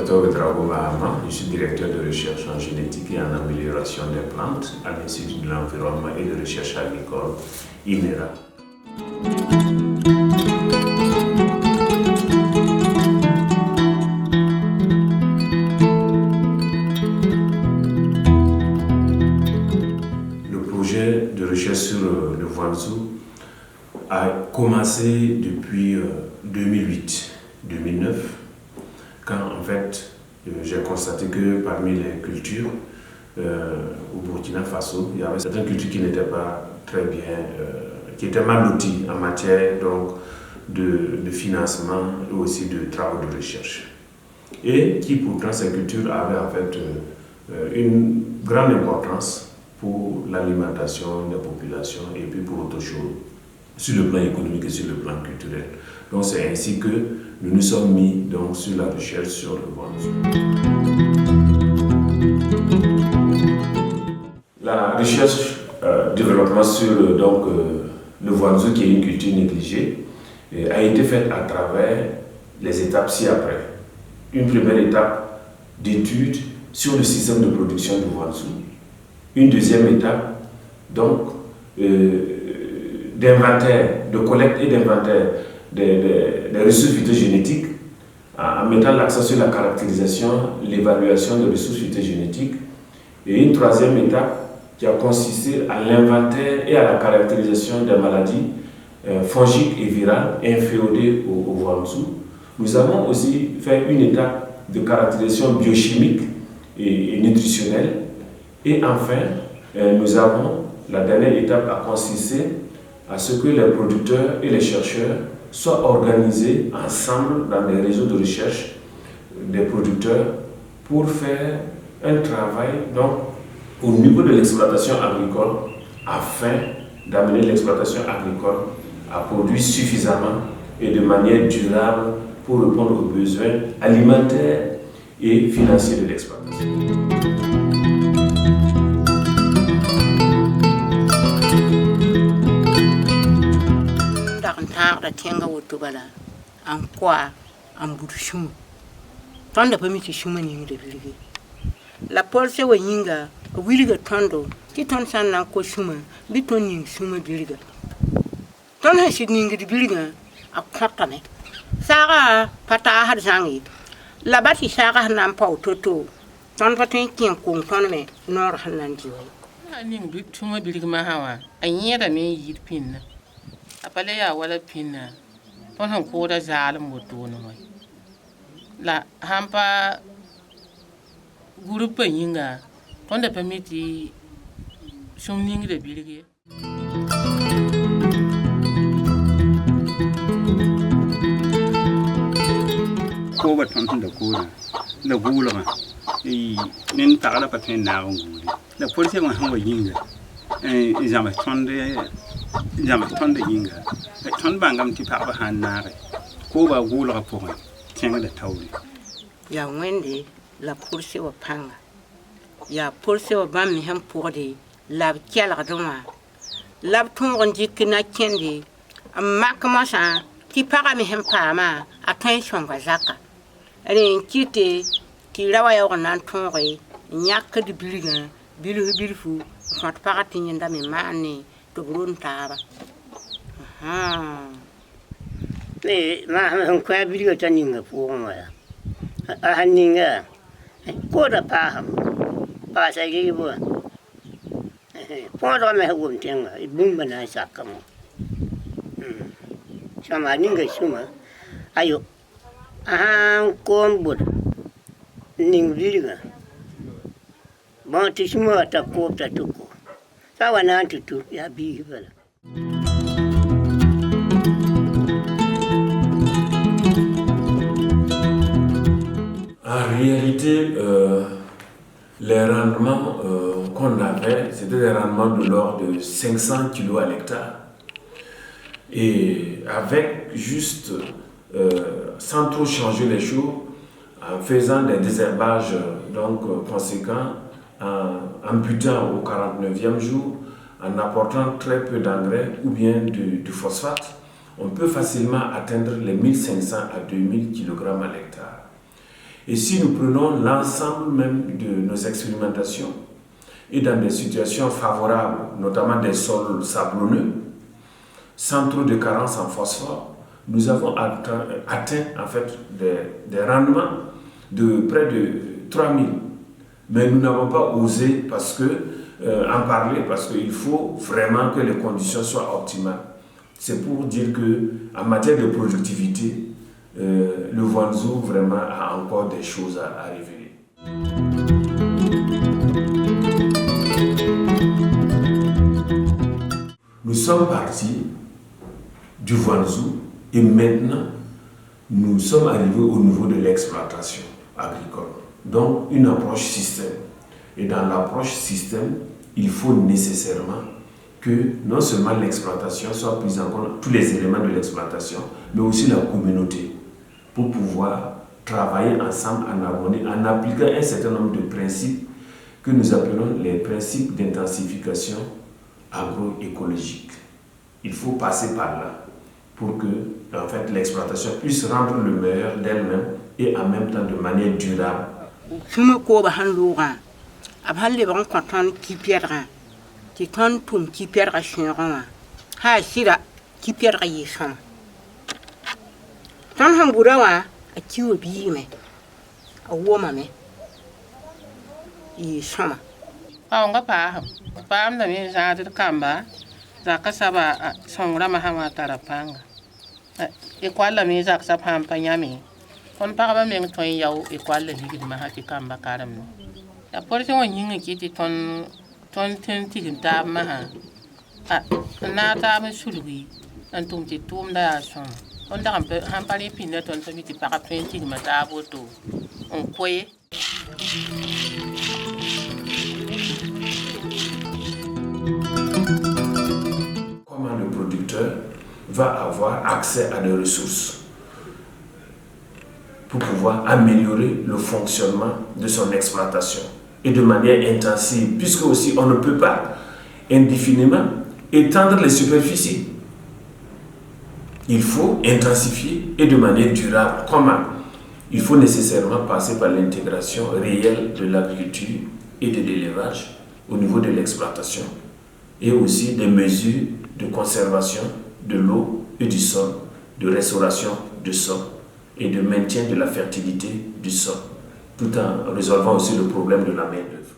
Dr Drago Mahama, je suis directeur de recherche en génétique et en amélioration des plantes à l'Institut de l'environnement et de recherche agricole, INERA. Le projet de recherche sur le Vuanzou a commencé depuis 2008-2009, quand en fait j'ai constaté que parmi les cultures au Burkina Faso, il y avait certaines cultures qui n'étaient pas très bien, qui étaient mal loties en matière donc, de financement et aussi de travaux de recherche. Et qui pourtant ces cultures avaient en fait une grande importance pour l'alimentation des populations et puis pour autre chose sur le plan économique et sur le plan culturel. Donc c'est ainsi que nous nous sommes mis donc, sur la recherche sur le Vuanzou. La recherche développement sur le Vuanzou, qui est une culture négligée, a été faite à travers les étapes ci-après. Une première étape d'étude sur le système de production du Vuanzou. Une deuxième étape donc d'inventaire, de collecte et d'inventaire des ressources phytogénétiques en mettant l'accent sur la caractérisation, l'évaluation des ressources phytogénétiques. Et une troisième étape qui a consisté à l'inventaire et à la caractérisation des maladies fongiques et virales inféodées au Vuanzou. Nous avons aussi fait une étape de caractérisation biochimique et nutritionnelle. Et enfin, la dernière étape a consisté à ce que les producteurs et les chercheurs soient organisés ensemble dans des réseaux de recherche des producteurs pour faire un travail donc, au niveau de l'exploitation agricole afin d'amener l'exploitation agricole à produire suffisamment et de manière durable pour répondre aux besoins alimentaires et financiers de l'exploitation. Da tenga woto bala an kwa an budu shumu tonda pa miti shumu ni de biligi la polse wa yinga wiliga tondo ki ton san nan ko shumu bi ton ni shumu biliga ton ha shi ni ngidi biliga a kwata ne saga pata har zangi la bati saga nan pa toto ton patin kin ko ton me nor hanan jiwa ni bi shumu biliga ma hawa anyera ne yirpin apale ya wala pina pon han ko da zalim woto no mai la hampa gurupa yinga pon da permiti somning de biligi ko ba ton da ko na gulama nin ta ala patin na nguli la polisi ma han wa yinga jama tonde yinga ton bangam ti pa ba hanare ko ba gulra pokon tenga da tawli ya wende la polisi wa panga ya polisi wa bam mi hem porde la kela doma la tongon jikina kende amma kama sa ti paga mi hem pa ma attention ga zaka ren kite ti rawa ya nan tonre nyak di biliga bilfu fat paga tinda mi mane to grun taba ma kwa biliga taninga fuoma ya haninga ko da pa sa gi bo po do me hum tenga bumba na sakamo sama ninga suma ayo kombur ning biliga ba ti suma ta ko ta tuko sawa na tutu ya bi bala. En réalité, les rendements qu'on avait, c'était des rendements de l'ordre de 500 kg à l'hectare. Et avec juste, sans trop changer les choses, en faisant des désherbages donc, conséquents, en butant au 49e jour, en apportant très peu d'engrais ou bien du phosphate, on peut facilement atteindre les 1500 à 2000 kg à l'hectare. Et si nous prenons l'ensemble même de nos expérimentations et dans des situations favorables, notamment des sols sablonneux, sans trop de carence en phosphore, nous avons atteint en fait des rendements de près de 3000. Mais nous n'avons pas osé en parler parce qu'il faut vraiment que les conditions soient optimales. C'est pour dire qu'en matière de productivité, le Voanzo vraiment a encore des choses à révéler. Nous sommes partis du Voanzo et maintenant nous sommes arrivés au niveau de l'exploitation agricole. Donc une approche système. Et dans l'approche système, il faut nécessairement que non seulement l'exploitation soit prise en compte, tous les éléments de l'exploitation, mais aussi la communauté, pour pouvoir travailler ensemble en harmonie, en appliquant un certain nombre de principes que nous appelons les principes d'intensification agroécologique. Il faut passer par là pour que en fait, l'exploitation puisse rendre le meilleur d'elle-même et en même temps de manière durable. Ti ton tum ki perga shinga ha sira ki perga yishama ton hambura wa a kiwo bi me a woma me yishama Paunga pam da mi za ta kamba za ka saba songra ma hama tarapanga e kwala mi za ka sapam panyami kon pa ba me ton yaw e kwala ligi ma ha ti kamba karam no ya porte won yinga ki ti ton tigin ta maha na ta me sulwi an tum ti tum da son on da han pali pinda ton to mi ti pa tigin ma ta boto on koye. Comment le producteur va avoir accès à des ressources pour pouvoir améliorer le fonctionnement de son exploitation et de manière intensive, puisque aussi on ne peut pas indéfiniment étendre les superficies. Il faut intensifier et de manière durable. Comment? Il faut nécessairement passer par l'intégration réelle de l'agriculture et de l'élevage au niveau de l'exploitation et aussi des mesures de conservation de l'eau et du sol, de restauration du sol et de maintien de la fertilité du sol, tout en résolvant aussi le problème de la main-d'œuvre.